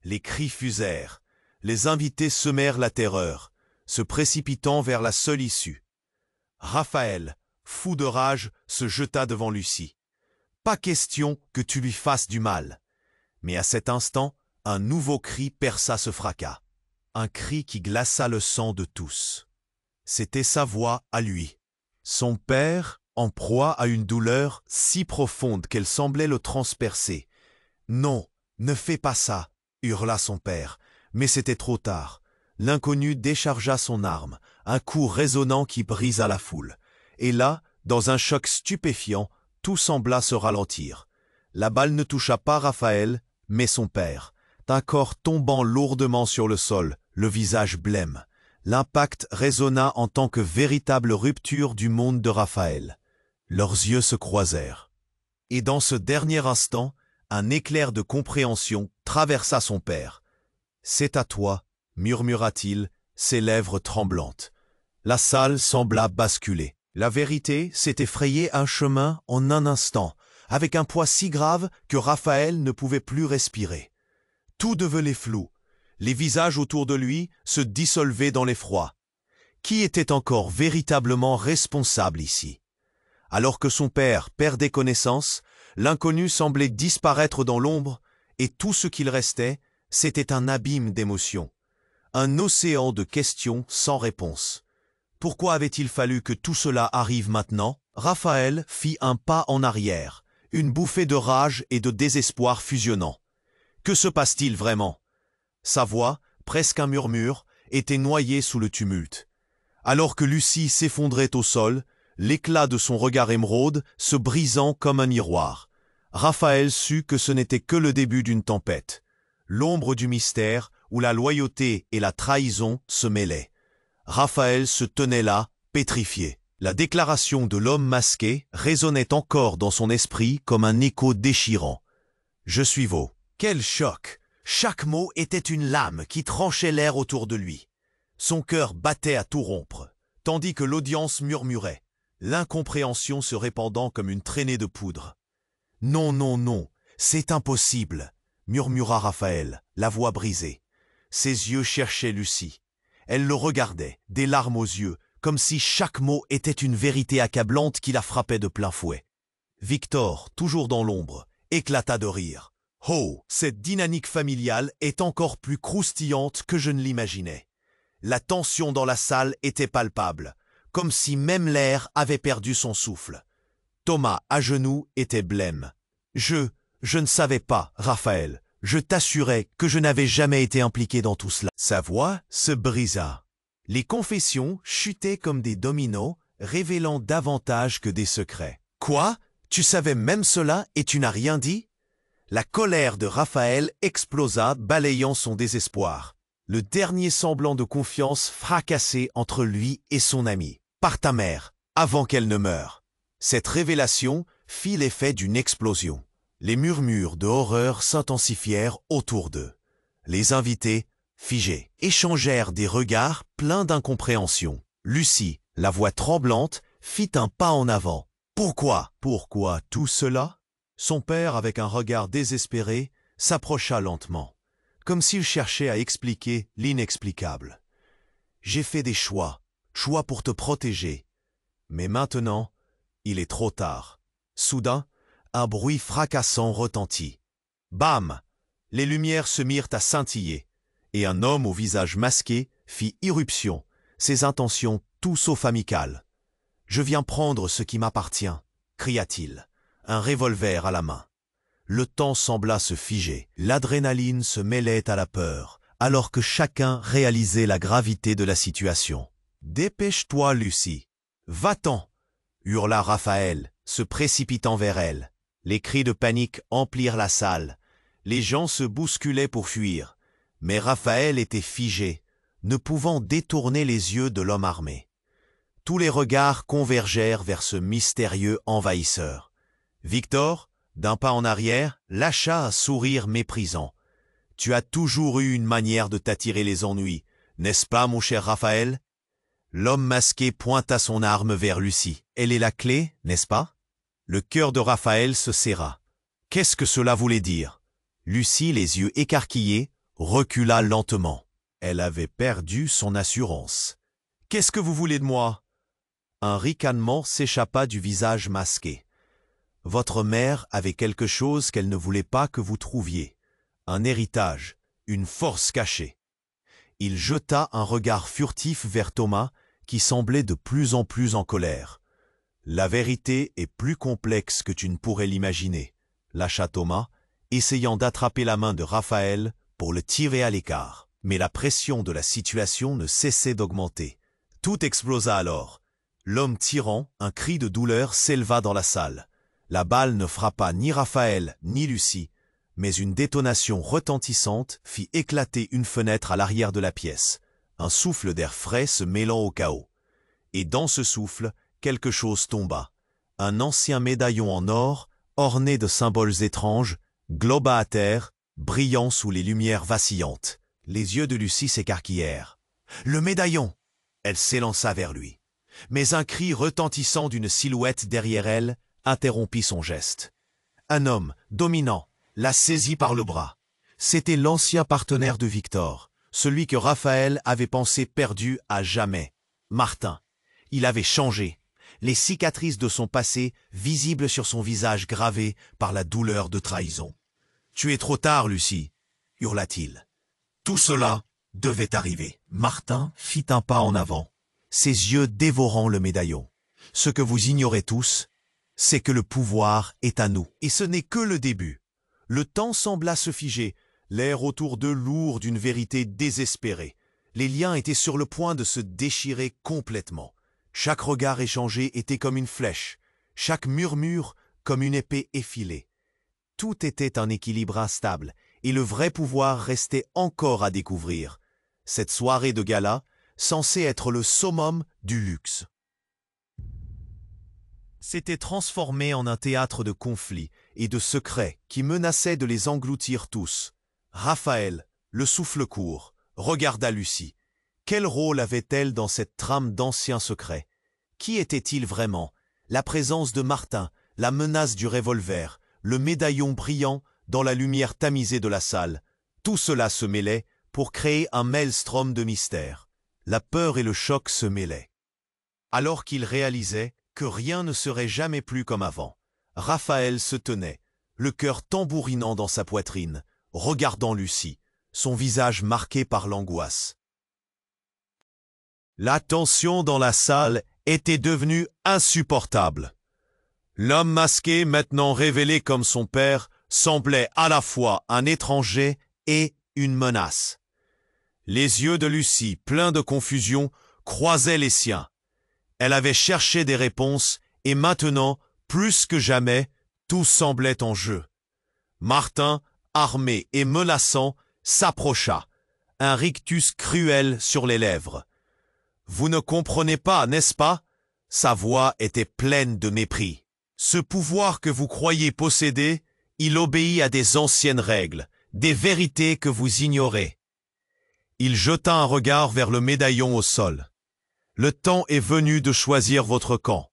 Speaker 1: Les cris fusèrent. Les invités semèrent la terreur, se précipitant vers la seule issue. Raphaël, fou de rage, se jeta devant Lucie. « Pas question que tu lui fasses du mal. » Mais à cet instant, un nouveau cri perça ce fracas. Un cri qui glaça le sang de tous. C'était sa voix à lui. Son père, en proie à une douleur si profonde qu'elle semblait le transpercer. « Non, ne fais pas ça !» hurla son père. Mais c'était trop tard. L'inconnu déchargea son arme, un coup résonnant qui brisa la foule. Et là, dans un choc stupéfiant, tout sembla se ralentir. La balle ne toucha pas Raphaël, mais son père, d'un corps tombant lourdement sur le sol, le visage blême. L'impact résonna en tant que véritable rupture du monde de Raphaël. Leurs yeux se croisèrent. Et dans ce dernier instant, un éclair de compréhension traversa son père. « C'est à toi » murmura-t-il, ses lèvres tremblantes. La salle sembla basculer. La vérité s'était frayé un chemin en un instant, avec un poids si grave que Raphaël ne pouvait plus respirer. Tout devenait flou. Les visages autour de lui se dissolvaient dans l'effroi. Qui était encore véritablement responsable ici? Alors que son père perdait connaissance, l'inconnu semblait disparaître dans l'ombre, et tout ce qu'il restait, c'était un abîme d'émotions, un océan de questions sans réponse. Pourquoi avait-il fallu que tout cela arrive maintenant? Raphaël fit un pas en arrière, une bouffée de rage et de désespoir fusionnant. Que se passe-t-il vraiment? Sa voix, presque un murmure, était noyée sous le tumulte. Alors que Lucie s'effondrait au sol, l'éclat de son regard émeraude se brisant comme un miroir, Raphaël sut que ce n'était que le début d'une tempête, l'ombre du mystère où la loyauté et la trahison se mêlaient. Raphaël se tenait là, pétrifié. La déclaration de l'homme masqué résonnait encore dans son esprit comme un écho déchirant. « Je suis veau ». Quel choc! Chaque mot était une lame qui tranchait l'air autour de lui. Son cœur battait à tout rompre, tandis que l'audience murmurait, l'incompréhension se répandant comme une traînée de poudre. « Non, non, non, c'est impossible !» murmura Raphaël, la voix brisée. Ses yeux cherchaient Lucie. Elle le regardait, des larmes aux yeux, comme si chaque mot était une vérité accablante qui la frappait de plein fouet. Victor, toujours dans l'ombre, éclata de rire. « Oh, cette dynamique familiale est encore plus croustillante que je ne l'imaginais. » La tension dans la salle était palpable, comme si même l'air avait perdu son souffle. Thomas, à genoux, était blême. « Je ne savais pas, Raphaël. Je t'assurais que je n'avais jamais été impliqué dans tout cela. » Sa voix se brisa. Les confessions chutaient comme des dominos, révélant davantage que des secrets. « Quoi? Tu savais même cela et tu n'as rien dit ?» La colère de Raphaël explosa, balayant son désespoir. Le dernier semblant de confiance fracassé entre lui et son ami. « Par ta mère, avant qu'elle ne meure !» Cette révélation fit l'effet d'une explosion. Les murmures de horreur s'intensifièrent autour d'eux. Les invités, figés, échangèrent des regards pleins d'incompréhension. Lucie, la voix tremblante, fit un pas en avant. « Pourquoi? Pourquoi tout cela ?» Son père, avec un regard désespéré, s'approcha lentement, comme s'il cherchait à expliquer l'inexplicable. « J'ai fait des choix pour te protéger. Mais maintenant, il est trop tard. » Soudain, un bruit fracassant retentit. Bam! Les lumières se mirent à scintiller, et un homme au visage masqué fit irruption, ses intentions tout sauf amicales. « Je viens prendre ce qui m'appartient » cria-t-il, un revolver à la main. Le temps sembla se figer, l'adrénaline se mêlait à la peur, alors que chacun réalisait la gravité de la situation. « Dépêche-toi, Lucie. Va-t'en !» hurla Raphaël, se précipitant vers elle. Les cris de panique emplirent la salle. Les gens se bousculaient pour fuir, mais Raphaël était figé, ne pouvant détourner les yeux de l'homme armé. Tous les regards convergèrent vers ce mystérieux envahisseur. Victor, d'un pas en arrière, lâcha un sourire méprisant. « Tu as toujours eu une manière de t'attirer les ennuis, n'est-ce pas, mon cher Raphaël ?» L'homme masqué pointa son arme vers Lucie. « Elle est la clé, n'est-ce pas ?» Le cœur de Raphaël se serra. Qu'est-ce que cela voulait dire? Lucie, les yeux écarquillés, recula lentement. Elle avait perdu son assurance. « Qu'est-ce que vous voulez de moi ?» Un ricanement s'échappa du visage masqué. « Votre mère avait quelque chose qu'elle ne voulait pas que vous trouviez. Un héritage, une force cachée. » Il jeta un regard furtif vers Thomas, qui semblait de plus en plus en colère. « La vérité est plus complexe que tu ne pourrais l'imaginer, » lâcha Thomas, essayant d'attraper la main de Raphaël pour le tirer à l'écart. Mais la pression de la situation ne cessait d'augmenter. Tout explosa alors. L'homme tirant, un cri de douleur s'éleva dans la salle. La balle ne frappa ni Raphaël ni Lucie, mais une détonation retentissante fit éclater une fenêtre à l'arrière de la pièce, un souffle d'air frais se mêlant au chaos. Et dans ce souffle, quelque chose tomba. Un ancien médaillon en or, orné de symboles étranges, globa à terre, brillant sous les lumières vacillantes. Les yeux de Lucie s'écarquillèrent. « Le médaillon !» Elle s'élança vers lui. Mais un cri retentissant d'une silhouette derrière elle interrompit son geste. Un homme, dominant, la saisit par le bras. C'était l'ancien partenaire de Victor, celui que Raphaël avait pensé perdu à jamais. Martin. Il avait changé. Les cicatrices de son passé visibles sur son visage gravé par la douleur de trahison. « Tu es trop tard, Lucie !» hurla-t-il. Tout cela devait arriver. Martin fit un pas en avant, ses yeux dévorant le médaillon. Ce que vous ignorez tous, c'est que le pouvoir est à nous. Et ce n'est que le début. Le temps sembla se figer, l'air autour d'eux lourd d'une vérité désespérée. Les liens étaient sur le point de se déchirer complètement. Chaque regard échangé était comme une flèche, chaque murmure comme une épée effilée. Tout était un équilibre instable, et le vrai pouvoir restait encore à découvrir. Cette soirée de gala, censée être le summum du luxe, s'était transformée en un théâtre de conflits et de secrets qui menaçaient de les engloutir tous. Raphaël, le souffle court, regarda Lucie. Quel rôle avait-elle dans cette trame d'anciens secrets? Qui était-il vraiment? La présence de Martin, la menace du revolver, le médaillon brillant dans la lumière tamisée de la salle. Tout cela se mêlait pour créer un maelstrom de mystère. La peur et le choc se mêlaient. Alors qu'il réalisait que rien ne serait jamais plus comme avant, Raphaël se tenait, le cœur tambourinant dans sa poitrine, regardant Lucie, son visage marqué par l'angoisse. La tension dans la salle était devenue insupportable. L'homme masqué, maintenant révélé comme son père, semblait à la fois un étranger et une menace. Les yeux de Lucie, pleins de confusion, croisaient les siens. Elle avait cherché des réponses, et maintenant, plus que jamais, tout semblait en jeu. Martin, armé et menaçant, s'approcha, un rictus cruel sur les lèvres. « Vous ne comprenez pas, n'est-ce pas ?» Sa voix était pleine de mépris. « Ce pouvoir que vous croyez posséder, il obéit à des anciennes règles, des vérités que vous ignorez. » Il jeta un regard vers le médaillon au sol. « Le temps est venu de choisir votre camp. »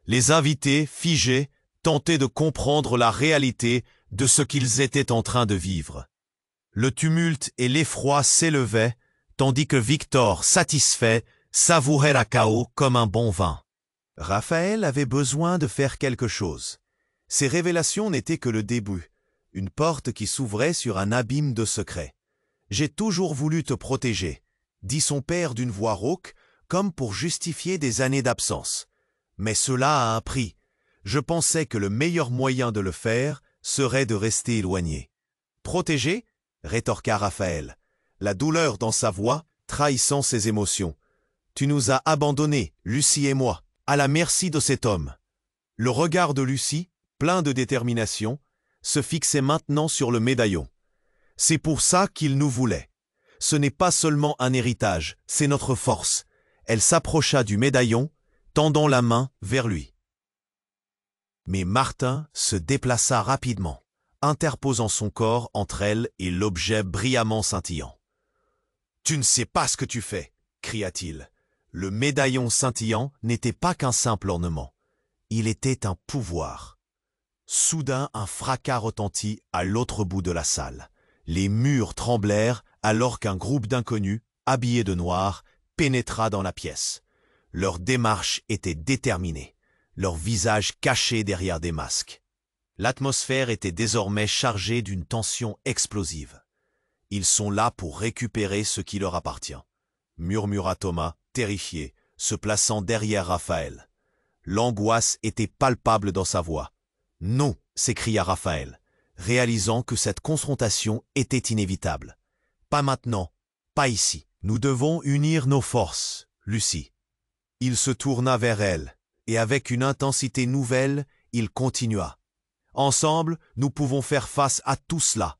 Speaker 1: Les invités, figés, tentaient de comprendre la réalité de ce qu'ils étaient en train de vivre. Le tumulte et l'effroi s'élevaient, tandis que Victor, satisfait, savourait la chaos comme un bon vin. Raphaël avait besoin de faire quelque chose. Ces révélations n'étaient que le début, une porte qui s'ouvrait sur un abîme de secrets. « J'ai toujours voulu te protéger », dit son père d'une voix rauque, comme pour justifier des années d'absence. Mais cela a un prix. Je pensais que le meilleur moyen de le faire serait de rester éloigné. « Protéger ?» rétorqua Raphaël, la douleur dans sa voix trahissant ses émotions. « Tu nous as abandonnés, Lucie et moi, à la merci de cet homme. » Le regard de Lucie, plein de détermination, se fixait maintenant sur le médaillon. « C'est pour ça qu'il nous voulait. Ce n'est pas seulement un héritage, c'est notre force. » Elle s'approcha du médaillon, tendant la main vers lui. Mais Martin se déplaça rapidement, interposant son corps entre elle et l'objet brillamment scintillant. « Tu ne sais pas ce que tu fais !» cria-t-il. Le médaillon scintillant n'était pas qu'un simple ornement. Il était un pouvoir. Soudain, un fracas retentit à l'autre bout de la salle. Les murs tremblèrent alors qu'un groupe d'inconnus, habillés de noir, pénétra dans la pièce. Leur démarche était déterminée, leurs visages cachés derrière des masques. L'atmosphère était désormais chargée d'une tension explosive. « Ils sont là pour récupérer ce qui leur appartient », murmura Thomas, terrifié, se plaçant derrière Raphaël. L'angoisse était palpable dans sa voix. « Non !» s'écria Raphaël, réalisant que cette confrontation était inévitable. « Pas maintenant, pas ici. Nous devons unir nos forces, Lucie. » Il se tourna vers elle, et avec une intensité nouvelle, il continua. « Ensemble, nous pouvons faire face à tout cela. »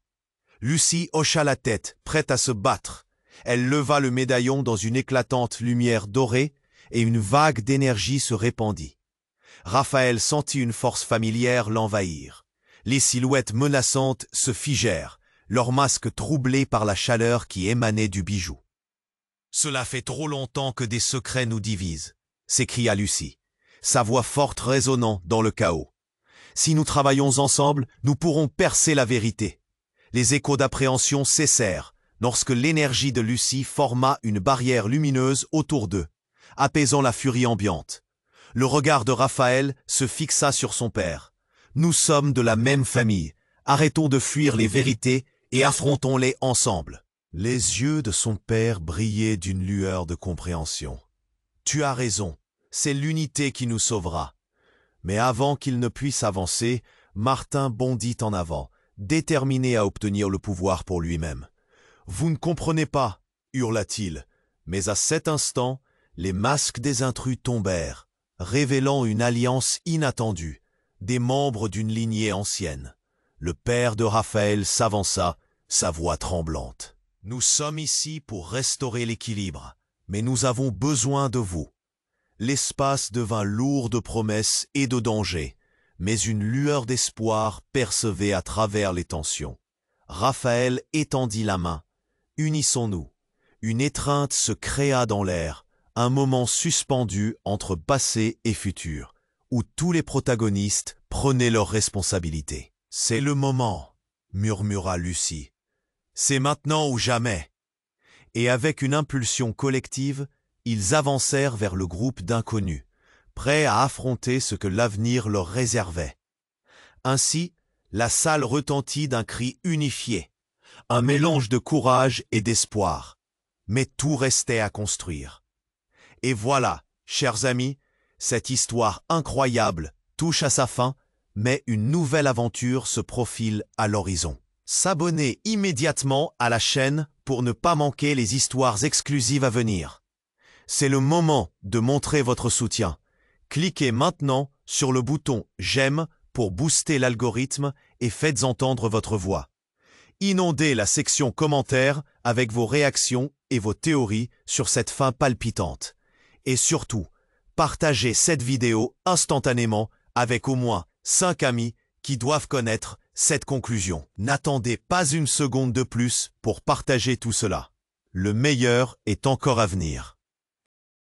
Speaker 1: Lucie hocha la tête, prête à se battre. Elle leva le médaillon dans une éclatante lumière dorée, et une vague d'énergie se répandit. Raphaël sentit une force familière l'envahir. Les silhouettes menaçantes se figèrent, leurs masques troublés par la chaleur qui émanait du bijou. « Cela fait trop longtemps que des secrets nous divisent », s'écria Lucie, sa voix forte résonnant dans le chaos. « Si nous travaillons ensemble, nous pourrons percer la vérité. » Les échos d'appréhension cessèrent lorsque l'énergie de Lucie forma une barrière lumineuse autour d'eux, apaisant la furie ambiante. Le regard de Raphaël se fixa sur son père. « Nous sommes de la même famille. Arrêtons de fuir les vérités et affrontons-les ensemble. » Les yeux de son père brillaient d'une lueur de compréhension. « Tu as raison, c'est l'unité qui nous sauvera. » Mais avant qu'il ne puisse avancer, Martin bondit en avant, déterminé à obtenir le pouvoir pour lui-même. « Vous ne comprenez pas, hurla-t-il. Mais à cet instant, les masques des intrus tombèrent, révélant une alliance inattendue, des membres d'une lignée ancienne. Le père de Raphaël s'avança, sa voix tremblante. « Nous sommes ici pour restaurer l'équilibre, mais nous avons besoin de vous. » L'espace devint lourd de promesses et de dangers, mais une lueur d'espoir percevait à travers les tensions. Raphaël étendit la main. « Unissons-nous !» Une étreinte se créa dans l'air, un moment suspendu entre passé et futur, où tous les protagonistes prenaient leurs responsabilités. « C'est le moment !» murmura Lucie. « C'est maintenant ou jamais !» Et avec une impulsion collective, ils avancèrent vers le groupe d'inconnus, prêts à affronter ce que l'avenir leur réservait. Ainsi, la salle retentit d'un cri unifié, un mélange de courage et d'espoir. Mais tout restait à construire. Et voilà, chers amis, cette histoire incroyable touche à sa fin, mais une nouvelle aventure se profile à l'horizon. S'abonner immédiatement à la chaîne pour ne pas manquer les histoires exclusives à venir. C'est le moment de montrer votre soutien. Cliquez maintenant sur le bouton « J'aime » pour booster l'algorithme et faites entendre votre voix. Inondez la section commentaires avec vos réactions et vos théories sur cette fin palpitante. Et surtout, partagez cette vidéo instantanément avec au moins 5 amis qui doivent connaître cette conclusion. N'attendez pas une seconde de plus pour partager tout cela. Le meilleur est encore à venir.